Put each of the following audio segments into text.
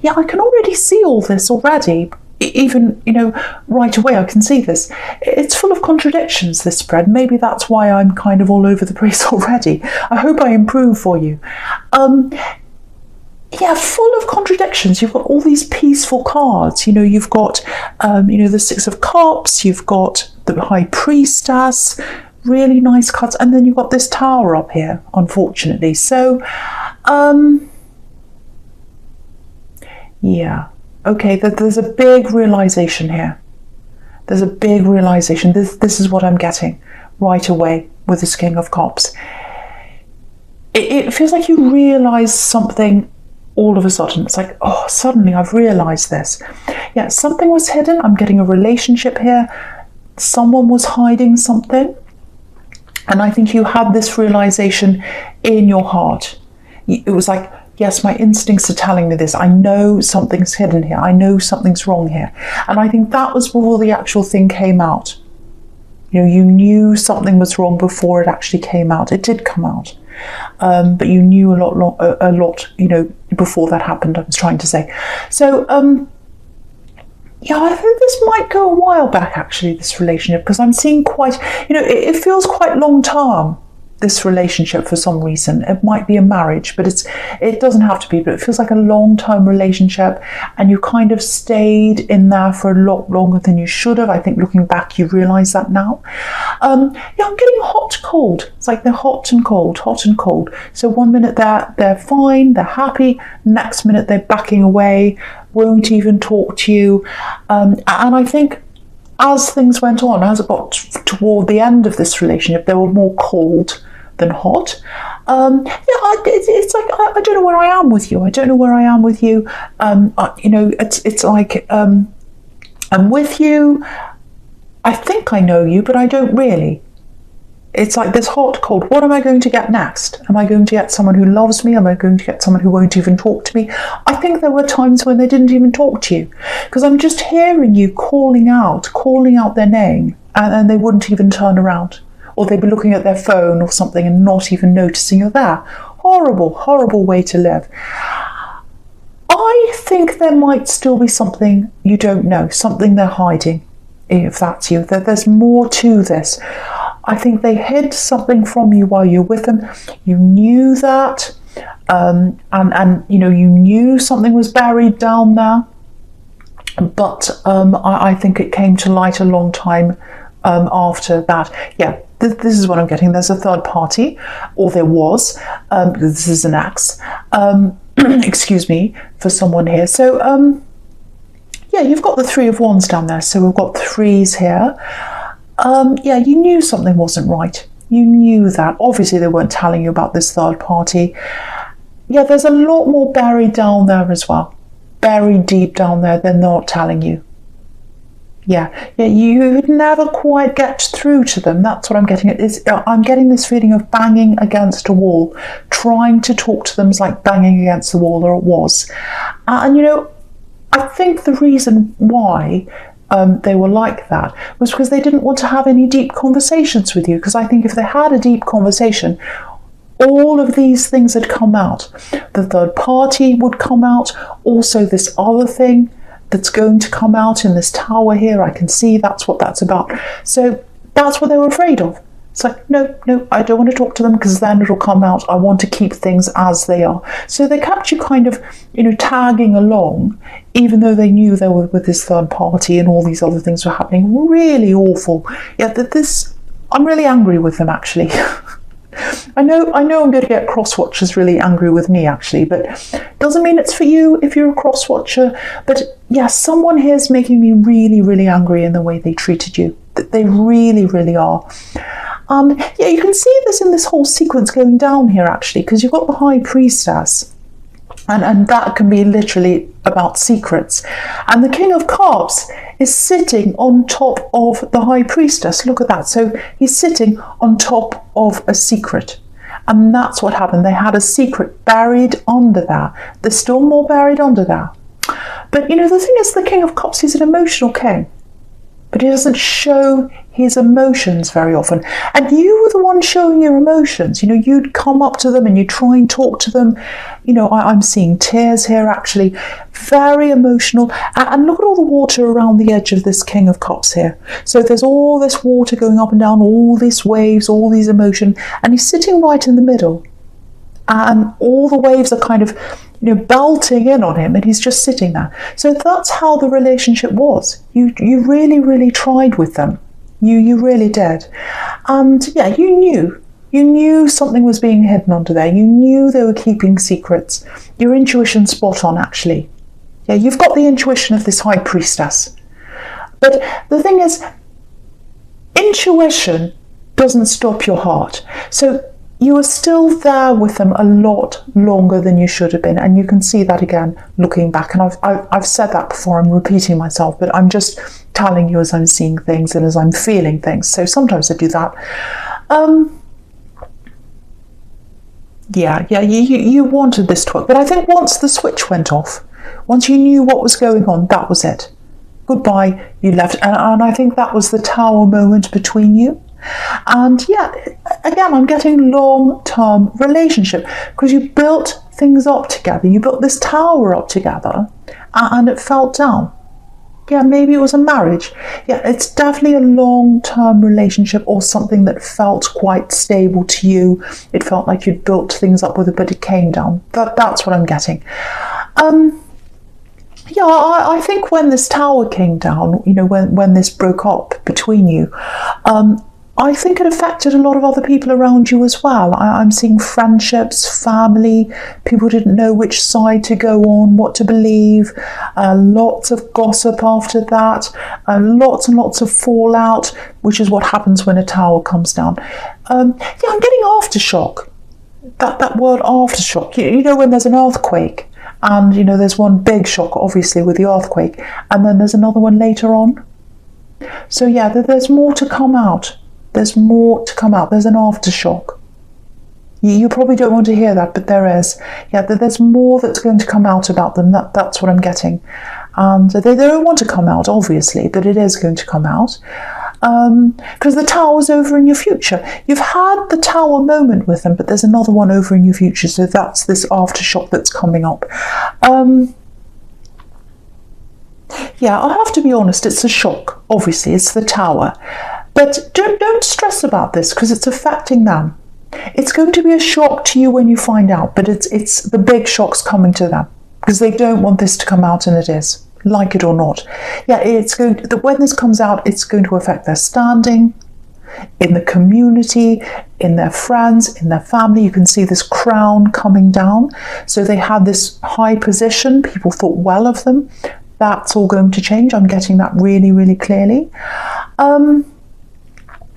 yeah, I can already see all this already. Even, right away, I can see this. It's full of contradictions, this spread. Maybe that's why I'm kind of all over the place already. I hope I improve for you. Yeah, full of contradictions. You've got all these peaceful cards. You've got, the Six of Cups. You've got the High Priestess. Really nice cards. And then you've got this Tower up here, unfortunately. So, yeah. Okay, there's a big realization here. There's a big realization. This is what I'm getting right away with this King of Cups. It feels like you realize something all of a sudden. It's like, oh, suddenly I've realized this. Yeah, something was hidden. I'm getting a relationship here. Someone was hiding something. And I think you had this realization in your heart. It was like, yes, my instincts are telling me this. I know something's hidden here. I know something's wrong here. And I think that was before the actual thing came out. You knew something was wrong before it actually came out. It did come out. But you knew a lot, before that happened, I was trying to say. So, yeah, I think this might go a while back, actually, this relationship, because I'm seeing quite, it feels quite long term, this relationship, for some reason. It might be a marriage, but it doesn't have to be, but it feels like a long-term relationship, and you kind of stayed in there for a lot longer than you should have. I think looking back, you realise that now. Yeah, I'm getting hot, cold. It's like they're hot and cold, hot and cold. So one minute they're fine, they're happy, next minute they're backing away, won't even talk to you. And I think as things went on, as it got toward the end of this relationship, they were more cold than hot. It's like, I don't know where I am with you. I don't know where I am with you. It's like, I'm with you. I think I know you, but I don't really. It's like this hot, cold. What am I going to get next? Am I going to get someone who loves me? Am I going to get someone who won't even talk to me? I think there were times when they didn't even talk to you, because I'm just hearing you calling out their name, and they wouldn't even turn around. Or they'd be looking at their phone or something and not even noticing you're there. Horrible, horrible way to live. I think there might still be something you don't know, something they're hiding, if that's you. There's more to this. I think they hid something from you while you're with them. You knew that, and you knew something was buried down there. But I think it came to light a long time after that. Yeah. This is what I'm getting. There's a third party, or there was. This is an axe. Excuse me, for someone here. So, yeah, you've got the Three of Wands down there. So we've got threes here. Yeah, you knew something wasn't right. You knew that. Obviously, they weren't telling you about this third party. Yeah, there's a lot more buried down there as well. Buried deep down there. They're not telling you. Yeah, you would never quite get through to them. That's what I'm getting at. I'm getting this feeling of banging against a wall. Trying to talk to them is like banging against the wall, or it was. And I think the reason why they were like that was because they didn't want to have any deep conversations with you. Because I think if they had a deep conversation, all of these things had come out. The third party would come out. Also this other thing that's going to come out in this tower here. I can see that's what that's about. So that's what they were afraid of. It's like, no, I don't want to talk to them, because then it'll come out. I want to keep things as they are. So they kept you kind of, tagging along, even though they knew they were with this third party and all these other things were happening. Really awful. Yeah, I'm really angry with them, actually. I know I'm going to get cross-watchers really angry with me, actually, but doesn't mean it's for you if you're a cross-watcher. But yeah, someone here is making me really, really angry in the way they treated you. That they really, really are. Yeah, you can see this in this whole sequence going down here, actually, because you've got the High Priestess, and that can be literally about secrets. And the King of Cups is sitting on top of the High Priestess. Look at that. So he's sitting on top of a secret. And that's what happened. They had a secret buried under that. There's still more buried under that. But the thing is, the King of Cups, he's an emotional king. But he doesn't show his emotions very often. And you were the one showing your emotions. You'd come up to them and you'd try and talk to them. I'm seeing tears here, actually. Very emotional. And look at all the water around the edge of this King of Cups here. So there's all this water going up and down, all these waves, all these emotion. And he's sitting right in the middle. And all the waves are kind of, belting in on him, and he's just sitting there. So that's how the relationship was. You really, really tried with them. You really did. And yeah, you knew something was being hidden under there. You knew they were keeping secrets. Your intuition's spot on, actually. Yeah, you've got the intuition of this high priestess. But the thing is, intuition doesn't stop your heart. So you were still there with them a lot longer than you should have been, and you can see that again looking back. And I've said that before, I'm repeating myself, but I'm just telling you as I'm seeing things and as I'm feeling things. So sometimes I do that. You wanted this to work, but I think once the switch went off, once you knew what was going on, that was it. Goodbye, you left. And I think that was the Tower moment between you. And yeah, again, I'm getting long-term relationship because you built things up together. You built this tower up together and it fell down. Yeah, maybe it was a marriage. Yeah, it's definitely a long-term relationship or something that felt quite stable to you. It felt like you'd built things up with it, but it came down. That's what I'm getting. Yeah, I think when this tower came down, when this broke up between you, I think it affected a lot of other people around you as well. I'm seeing friendships, family, people didn't know which side to go on, what to believe, lots of gossip after that, lots and lots of fallout, which is what happens when a tower comes down. I'm getting aftershock. That word aftershock, when there's an earthquake, and there's one big shock, obviously, with the earthquake, and then there's another one later on. So yeah, there's more to come out. There's more to come out. There's an aftershock. You probably don't want to hear that, but there is. Yeah, there's more that's going to come out about them. That's what I'm getting. And they don't want to come out, obviously, but it is going to come out. Because the tower's over in your future. You've had the tower moment with them, but there's another one over in your future. So that's this aftershock that's coming up. Yeah, I have to be honest, it's a shock. Obviously, it's the tower. But don't stress about this because it's affecting them. It's going to be a shock to you when you find out, but it's the big shock's coming to them because they don't want this to come out, and it is, like it or not. Yeah, when this comes out, it's going to affect their standing in the community, in their friends, in their family. You can see this crown coming down. So they had this high position. People thought well of them. That's all going to change. I'm getting that really, really clearly.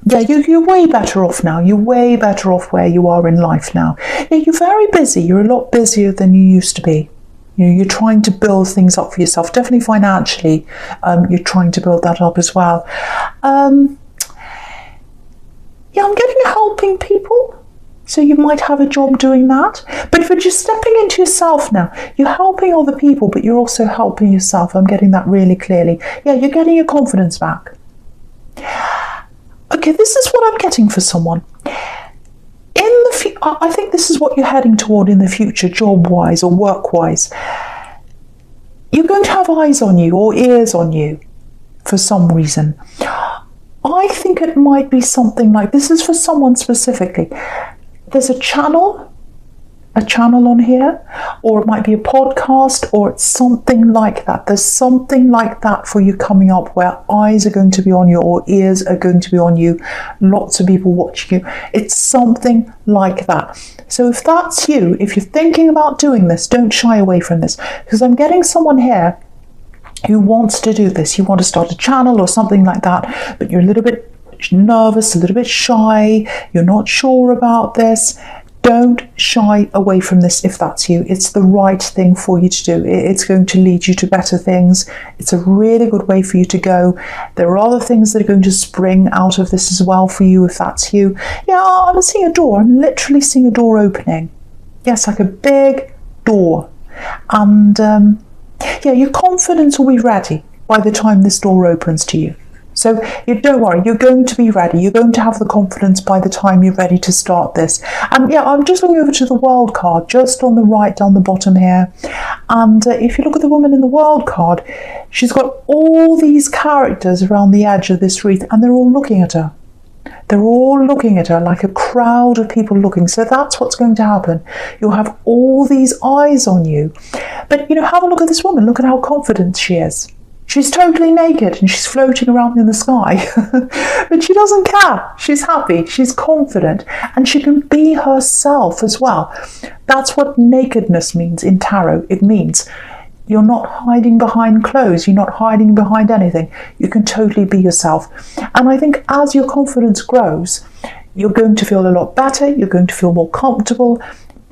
Yeah, you're way better off now. You're way better off where you are in life now. Yeah, you're very busy. You're a lot busier than you used to be. You're trying to build things up for yourself. Definitely financially, you're trying to build that up as well. Yeah, I'm getting helping people. So you might have a job doing that. But if you're just stepping into yourself now, you're helping other people, but you're also helping yourself. I'm getting that really clearly. Yeah, you're getting your confidence back. Okay, this is what I'm getting for someone. I think this is what you're heading toward in the future, job-wise or work-wise. You're going to have eyes on you or ears on you for some reason. I think it might be something like, this is for someone specifically. There's a channel on here, or it might be a podcast, or it's something like that. There's something like that for you coming up where eyes are going to be on you or ears are going to be on you, lots of people watching you. It's something like that. So if that's you, if you're thinking about doing this, don't shy away from this, because I'm getting someone here who wants to do this. You want to start a channel or something like that, but you're a little bit nervous, a little bit shy, you're not sure about this. Don't shy away from this if that's you. It's the right thing for you to do. It's going to lead you to better things. It's a really good way for you to go. There are other things that are going to spring out of this as well for you if that's you. Yeah, I'm seeing a door. I'm literally seeing a door opening. Yes, like a big door. And yeah, your confidence will be ready by the time this door opens to you. So you don't worry, you're going to be ready. You're going to have the confidence by the time you're ready to start this. And yeah, I'm just looking over to the World card, just on the right, down the bottom here. And if you look at the woman in the World card, she's got all these characters around the edge of this wreath, and they're all looking at her. They're all looking at her like a crowd of people looking. So that's what's going to happen. You'll have all these eyes on you. But, have a look at this woman. Look at how confident she is. She's totally naked and she's floating around in the sky. But she doesn't care. She's happy. She's confident. And she can be herself as well. That's what nakedness means in tarot. It means you're not hiding behind clothes. You're not hiding behind anything. You can totally be yourself. And I think as your confidence grows, you're going to feel a lot better. You're going to feel more comfortable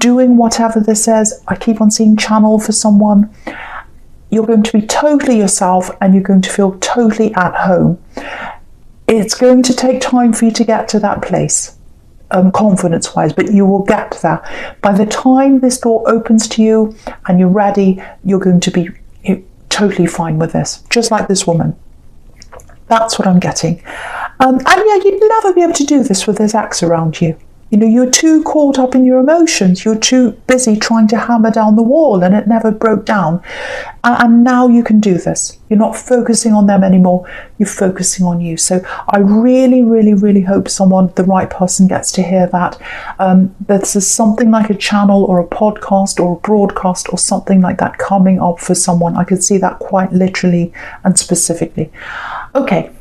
doing whatever this is. I keep on seeing channel for someone. You're going to be totally yourself and you're going to feel totally at home. It's going to take time for you to get to that place, confidence-wise, but you will get there. By the time this door opens to you and you're ready, you're going to be totally fine with this, just like this woman. That's what I'm getting. And yeah, you'd never be able to do this with this ex around you. You're too caught up in your emotions. You're too busy trying to hammer down the wall and it never broke down. And now you can do this. You're not focusing on them anymore. You're focusing on you. So I really, really, really hope the right person gets to hear that. This is something like a channel or a podcast or a broadcast or something like that coming up for someone. I could see that quite literally and specifically. Okay.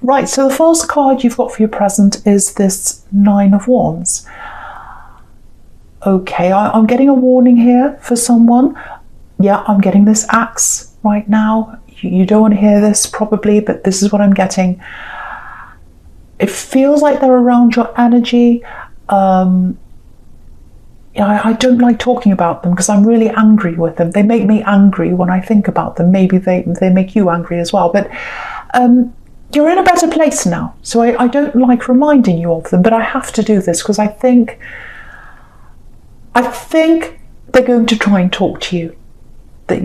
Right, so the first card you've got for your present is this Nine of Wands. Okay, I'm getting a warning here for someone. Yeah, I'm getting this axe right now. You don't want to hear this probably, but this is what I'm getting. It feels like they're around your energy. I don't like talking about them because I'm really angry with them. They make me angry when I think about them. Maybe they make you angry as well, but you're in a better place now, so I don't like reminding you of them, but I have to do this because I think they're going to try and talk to you. That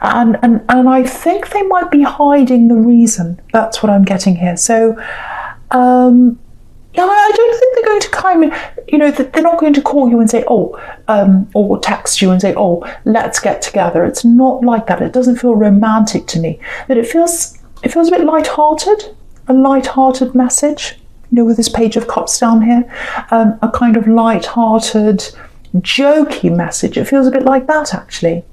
and I think they might be hiding the reason. That's what I'm getting here. So I don't think they're going to they're not going to call you and say, or text you and say, let's get together. It's not like that. It doesn't feel romantic to me. But it feels a bit light-hearted, a light-hearted message, with this Page of Cups down here, a kind of light-hearted, jokey message. It feels a bit like that, actually.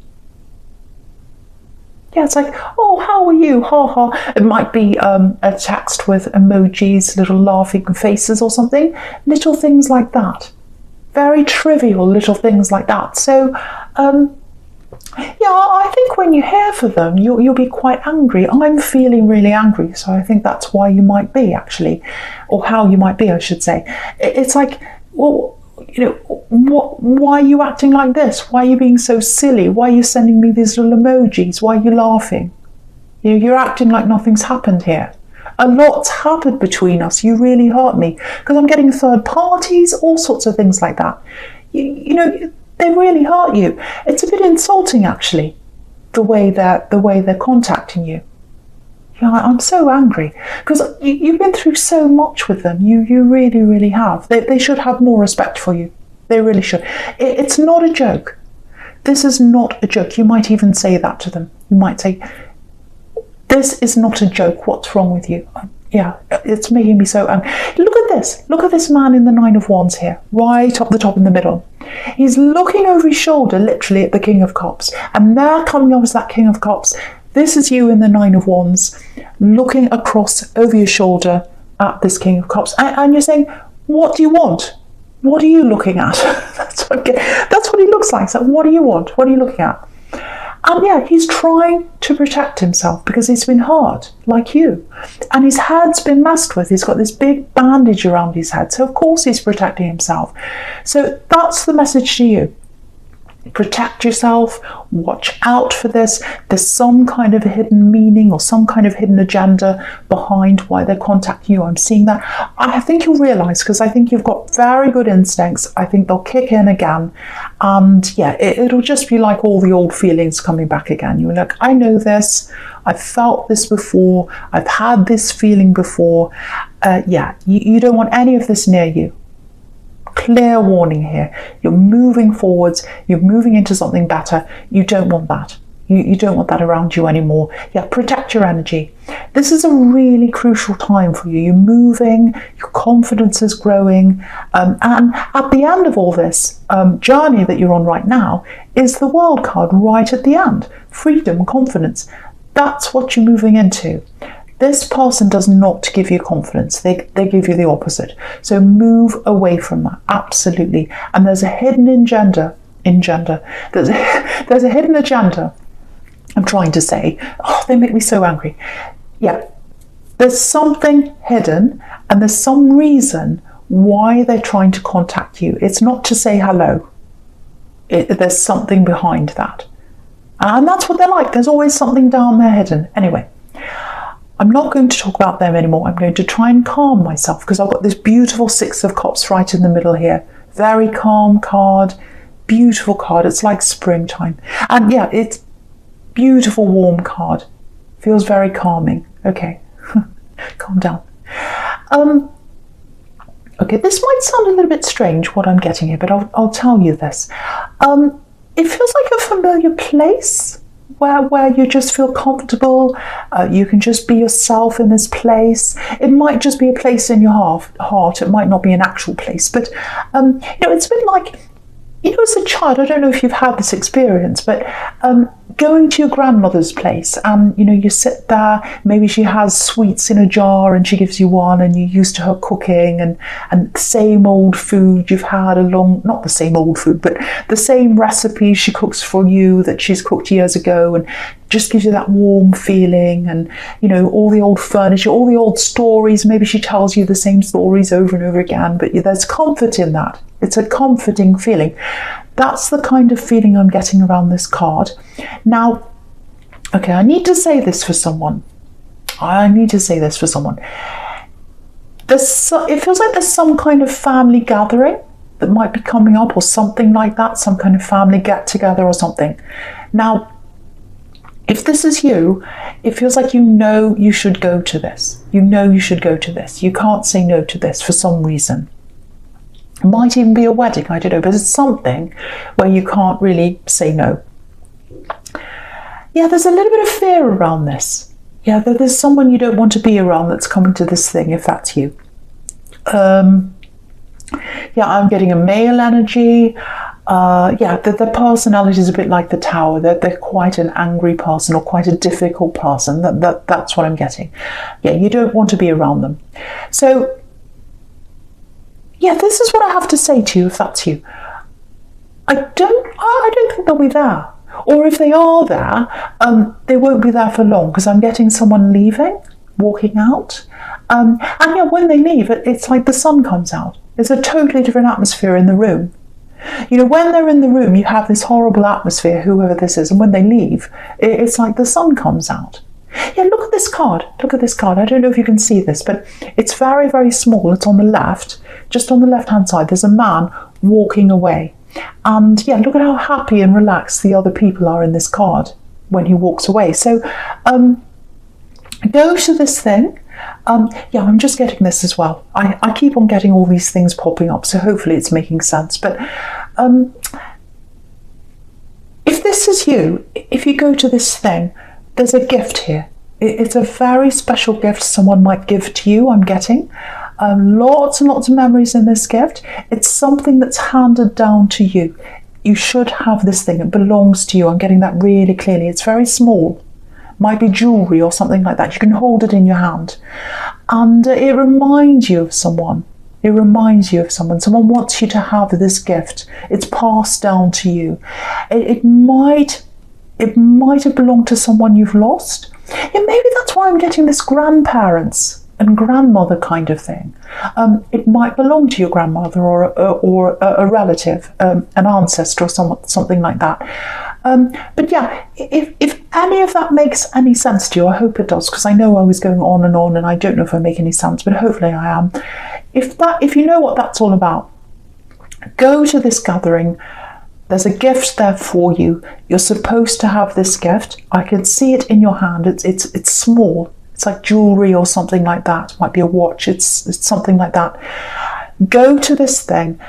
Yeah, it's like, how are you? Ha ha. It might be a text with emojis, little laughing faces or something. Little things like that. Very trivial little things like that. So, I think when you hear for them, you'll be quite angry. I'm feeling really angry, so I think that's why you might be, actually, or how you might be, I should say. It's like, why are you acting like this? Why are you being so silly? Why are you sending me these little emojis? Why are you laughing? You're acting like nothing's happened here. A lot's happened between us. You really hurt me because I'm getting third parties, all sorts of things like that. They really hurt you. It's a bit insulting, actually, the way they're contacting you. I'm so angry because you've been through so much with them. You really, really have. They should have more respect for you. They really should. It's not a joke. This is not a joke. You might even say that to them. You might say, this is not a joke. What's wrong with you? Yeah, it's making me so angry. Look at this. Look at this man in the Nine of Wands here, right up the top in the middle. He's looking over his shoulder, literally, at the King of Cups. And there coming up is that King of Cups. This is you in the Nine of Wands, looking across over your shoulder at this King of Cups. And you're saying, what do you want? What are you looking at? That's what he looks like. So what do you want? What are you looking at? And he's trying to protect himself because he's been hurt, like you. And his head's been messed with. He's got this big bandage around his head. So, of course, he's protecting himself. So that's the message to you. Protect yourself, watch out for this. There's some kind of hidden meaning or some kind of hidden agenda behind why they're contacting you. I'm seeing that. I think you'll realise, because I think you've got very good instincts. I think they'll kick in again. And yeah, it'll just be like all the old feelings coming back again. You're like, I know this. I've felt this before. I've had this feeling before. Yeah, you don't want any of this near you. Clear warning here. You're moving forwards. You're moving into something better. You don't want that. You don't want that around you anymore. Yeah, protect your energy. This is a really crucial time for you. You're moving. Your confidence is growing. And at the end of all this journey that you're on right now is the World card right at the end. Freedom, confidence. That's what you're moving into. This person does not give you confidence. They give you the opposite. So move away from that, absolutely. And there's a hidden agenda. There's a hidden agenda, I'm trying to say. Oh, they make me so angry. Yeah, there's something hidden and there's some reason why they're trying to contact you. It's not to say hello. There's something behind that. And that's what they're like. There's always something down there hidden. Anyway. I'm not going to talk about them anymore. I'm going to try and calm myself because I've got this beautiful Six of Cups right in the middle here. Very calm card, beautiful card. It's like springtime. And yeah, it's beautiful, warm card. Feels very calming. Okay, calm down. Okay, this might sound a little bit strange what I'm getting here, but I'll tell you this. It feels like a familiar place. Where you just feel comfortable, you can just be yourself in this place. It might just be a place in your heart. It might not be an actual place, but it's been like, as a child, I don't know if you've had this experience, but going to your grandmother's place and, you sit there, maybe she has sweets in a jar and she gives you one and you're used to her cooking and the same old food you've had not the same old food, but the same recipes she cooks for you that she's cooked years ago and just gives you that warm feeling and, all the old furniture, all the old stories. Maybe she tells you the same stories over and over again, but there's comfort in that. It's a comforting feeling. That's the kind of feeling I'm getting around this card. Now, okay, I need to say this for someone. It feels like there's some kind of family gathering that might be coming up or something like that, some kind of family get-together or something. Now, if this is you, it feels like you should go to this. You should go to this. You can't say no to this for some reason. It might even be a wedding, I don't know, but it's something where you can't really say no. Yeah, there's a little bit of fear around this. Yeah, there's someone you don't want to be around that's coming to this thing, if that's you. Yeah, I'm getting a male energy. Yeah, the personality is a bit like the Tower. They're quite an angry person or quite a difficult person. That's what I'm getting. Yeah, you don't want to be around them. So, yeah, this is what I have to say to you if that's you. I don't think they'll be there. Or if they are there, they won't be there for long because I'm getting someone leaving, walking out. And yeah, when they leave, it's like the sun comes out. There's a totally different atmosphere in the room. When they're in the room, you have this horrible atmosphere, whoever this is, and when they leave, it's like the sun comes out. Yeah, look at this card. Look at this card. I don't know if you can see this, but it's very, very small. It's on the left, just on the left-hand side. There's a man walking away. And yeah, look at how happy and relaxed the other people are in this card when he walks away. So go to this thing. Yeah, I'm just getting this as well. I keep on getting all these things popping up, so hopefully it's making sense. But if this is you, if you go to this thing, there's a gift here. It's a very special gift someone might give to you, I'm getting. Lots and lots of memories in this gift. It's something that's handed down to you. You should have this thing. It belongs to you. I'm getting that really clearly. It's very small. Might be jewellery or something like that. You can hold it in your hand. And it reminds you of someone. It reminds you of someone. Someone wants you to have this gift. It's passed down to you. It might have belonged to someone you've lost. Yeah, maybe that's why I'm getting this grandparents. and grandmother kind of thing. It might belong to your grandmother or a relative, an ancestor or something like that. But yeah, if any of that makes any sense to you, I hope it does, because I know I was going on and I don't know if I make any sense, but hopefully I am. If you know what that's all about, go to this gathering. There's a gift there for you. You're supposed to have this gift. I can see it in your hand. It's small. It's like jewelry or something like that. It might be a watch. It's something like that. Go to this thing.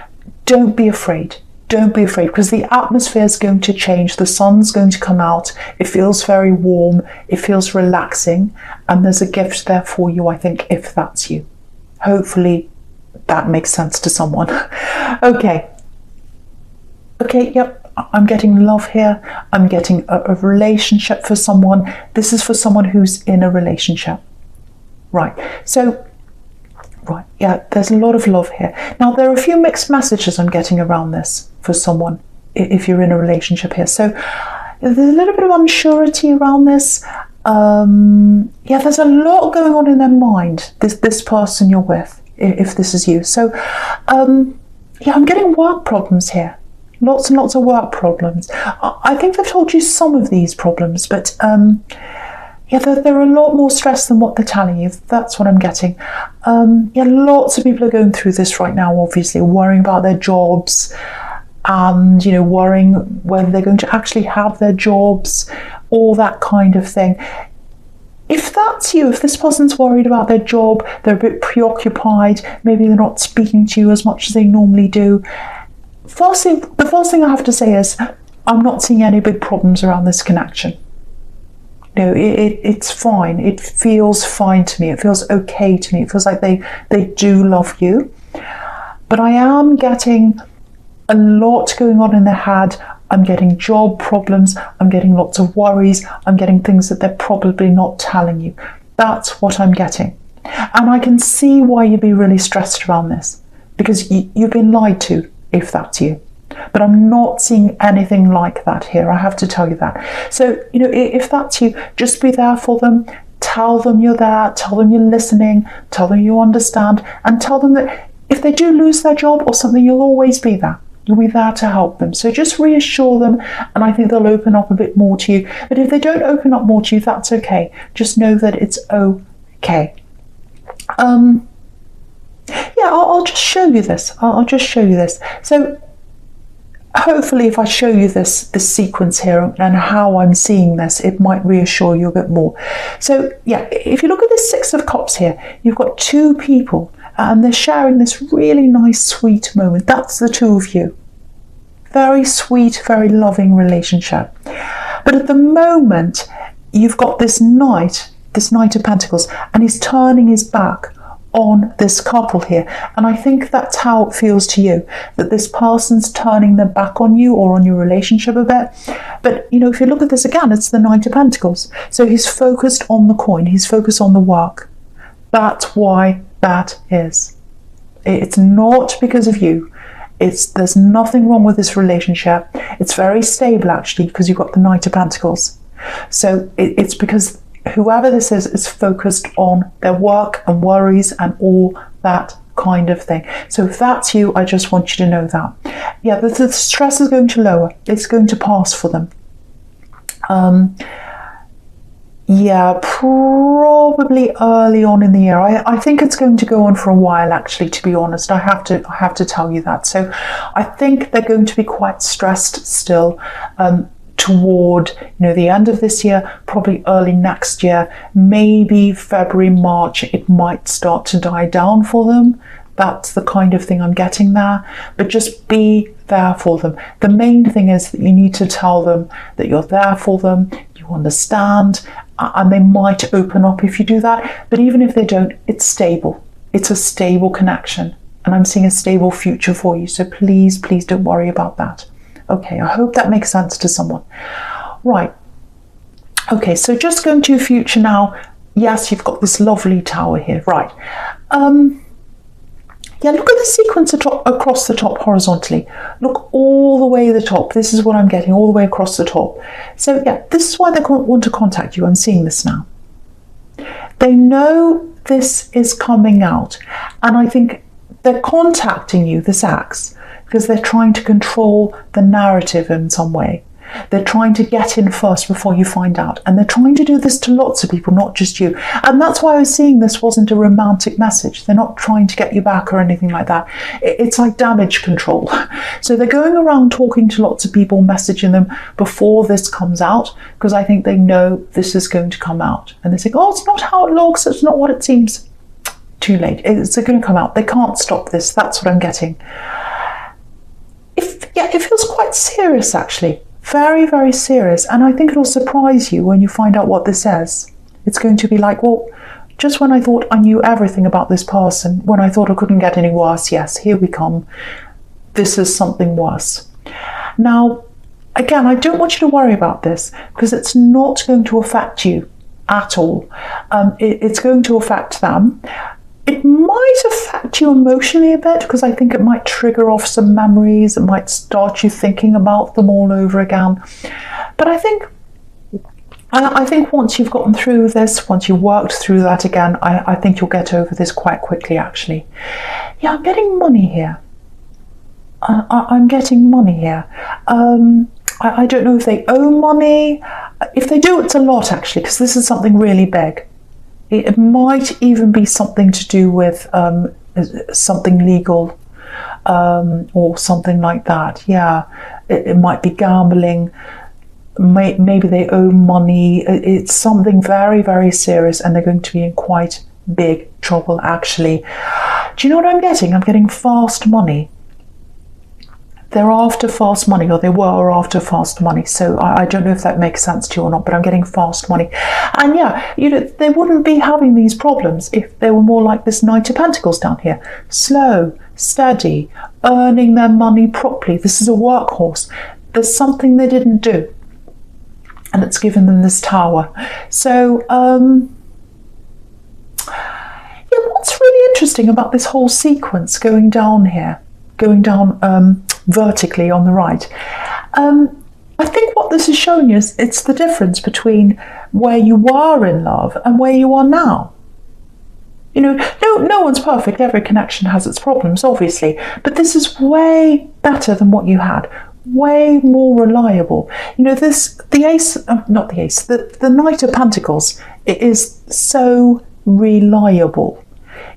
Don't be afraid. Don't be afraid, because the atmosphere is going to change. The sun's going to come out. It feels very warm. It feels relaxing. And there's a gift there for you, I think, if that's you. Hopefully that makes sense to someone. Okay, yep. I'm getting love here. I'm getting a relationship for someone. This is for someone who's in a relationship. Right. So, right. Yeah, there's a lot of love here. Now, there are a few mixed messages I'm getting around this for someone if you're in a relationship here. So, there's a little bit of unsurety around this. Yeah, there's a lot going on in their mind, this person you're with, if this is you. So, yeah, I'm getting work problems here. Lots and lots of work problems. I think I've told you some of these problems, but yeah, they're a lot more stressed than what they're telling you. That's what I'm getting. Yeah, lots of people are going through this right now, obviously, worrying about their jobs and, worrying whether they're going to actually have their jobs, all that kind of thing. If that's you, if this person's worried about their job, they're a bit preoccupied, maybe they're not speaking to you as much as they normally do. The first thing I have to say is, I'm not seeing any big problems around this connection. It's fine. It feels fine to me. It feels okay to me. It feels like they do love you. But I am getting a lot going on in their head. I'm getting job problems. I'm getting lots of worries. I'm getting things that they're probably not telling you. That's what I'm getting. And I can see why you'd be really stressed around this, because you've been lied to, if that's you. But I'm not seeing anything like that here. I have to tell you that. So, if that's you, just be there for them. Tell them you're there. Tell them you're listening. Tell them you understand. And tell them that if they do lose their job or something, you'll always be there. You'll be there to help them. So just reassure them, and I think they'll open up a bit more to you. But if they don't open up more to you, that's okay. Just know that it's okay. Yeah, I'll just show you this. I'll just show you this. So hopefully if I show you this sequence here and how I'm seeing this, it might reassure you a bit more. So yeah, if you look at this Six of Cups here, you've got two people and they're sharing this really nice, sweet moment. That's the two of you. Very sweet, very loving relationship. But at the moment, you've got this Knight of Pentacles, and he's turning his back on this couple here. And I think that's how it feels to you, that this person's turning their back on you or on your relationship a bit. But, if you look at this again, it's the Knight of Pentacles. So he's focused on the coin. He's focused on the work. That's why that is. It's not because of you. There's nothing wrong with this relationship. It's very stable, actually, because you've got the Knight of Pentacles. So it's because whoever this is focused on their work and worries and all that kind of thing. So if that's you, I just want you to know that. Yeah, the stress is going to lower. It's going to pass for them. Yeah, probably early on in the year. I think it's going to go on for a while, actually, to be honest. I have to tell you that. So I think they're going to be quite stressed still. Toward the end of this year, probably early next year, maybe February, March, it might start to die down for them. That's the kind of thing I'm getting there. But just be there for them. The main thing is that you need to tell them that you're there for them, you understand, and they might open up if you do that. But even if they don't, it's stable. It's a stable connection, and I'm seeing a stable future for you. So please don't worry about that. Okay, I hope that makes sense to someone. Right. Okay, so just going to your future now. Yes, you've got this lovely tower here. Right. Yeah, look at the sequence across the top horizontally. Look all the way to the top. This is what I'm getting, all the way across the top. So yeah, this is why they want to contact you. I'm seeing this now. They know this is coming out, and I think they're contacting you, this axe, because they're trying to control the narrative in some way. They're trying to get in first before you find out. And they're trying to do this to lots of people, not just you. And that's why I was seeing this wasn't a romantic message. They're not trying to get you back or anything like that. It's like damage control. So they're going around talking to lots of people, messaging them before this comes out, because I think they know this is going to come out. And they say, oh, it's not how it looks. It's not what it seems. Too late. It's going to come out. They can't stop this. That's what I'm getting. It feels quite serious, actually. Very, very serious. And I think it'll surprise you when you find out what this says. It's going to be like, well, just when I thought I knew everything about this person, when I thought it couldn't get any worse, yes, here we come. This is something worse. Now, again, I don't want you to worry about this, because it's not going to affect you at all. It's going to affect them. It might affect you emotionally a bit, because I think it might trigger off some memories. It might start you thinking about them all over again. But I think once you've gotten through this, once you've worked through that again, I think you'll get over this quite quickly, actually. Yeah, I'm getting money here. I'm getting money here. I don't know if they owe money. If they do, it's a lot, actually, because this is something really big. It might even be something to do with something legal or something like that. Yeah, it might be gambling. Maybe they owe money. It's something very, very serious, and they're going to be in quite big trouble, actually. Do you know what I'm getting? I'm getting fast money. They're after fast money, or they were after fast money. So I don't know if that makes sense to you or not, but I'm getting fast money. And yeah, they wouldn't be having these problems if they were more like this Knight of Pentacles down here. Slow, steady, earning their money properly. This is a workhorse. There's something they didn't do, and it's given them this Tower. So, yeah, what's really interesting about this whole sequence going down here, going down vertically on the right, I think what this is showing you is it's the difference between where you were in love and where you are now. You know, no one's perfect. Every connection has its problems, obviously, but this is way better than what you had. Way more reliable. You know, the Knight of Pentacles, it is so reliable.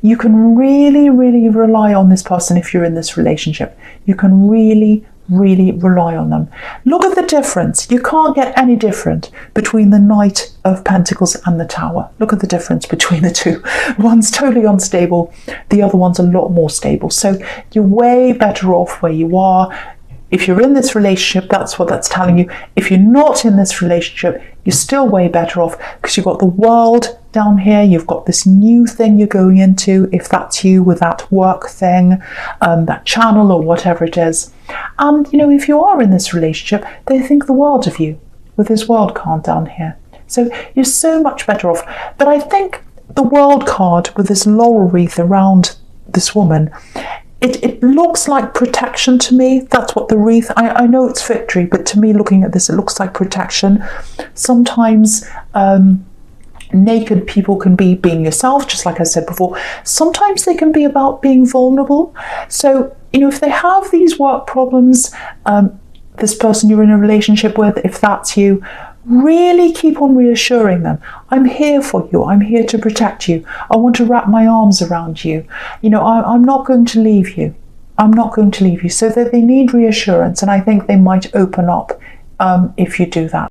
You can really, really rely on this person if you're in this relationship. You can really, really rely on them. Look at the difference. You can't get any different between the Knight of Pentacles and the Tower. Look at the difference between the two. One's totally unstable. The other one's a lot more stable. So you're way better off where you are. If you're in this relationship, that's what that's telling you. If you're not in this relationship, you're still way better off, because you've got the World down here. You've got this new thing you're going into, if that's you, with that work thing, that channel or whatever it is. And, you know, if you are in this relationship, they think the world of you with this World card down here. So you're so much better off. But I think the World card with this laurel wreath around this woman, it looks like protection to me. That's what the wreath, I know it's victory, but to me, looking at this, it looks like protection. Sometimes naked people can be being yourself, just like I said before. Sometimes they can be about being vulnerable. So, you know, if they have these work problems, this person you're in a relationship with, if that's you, really keep on reassuring them. I'm here for you. I'm here to protect you. I want to wrap my arms around you. You know, I'm not going to leave you. I'm not going to leave you. So that they need reassurance, and I think they might open up if you do that.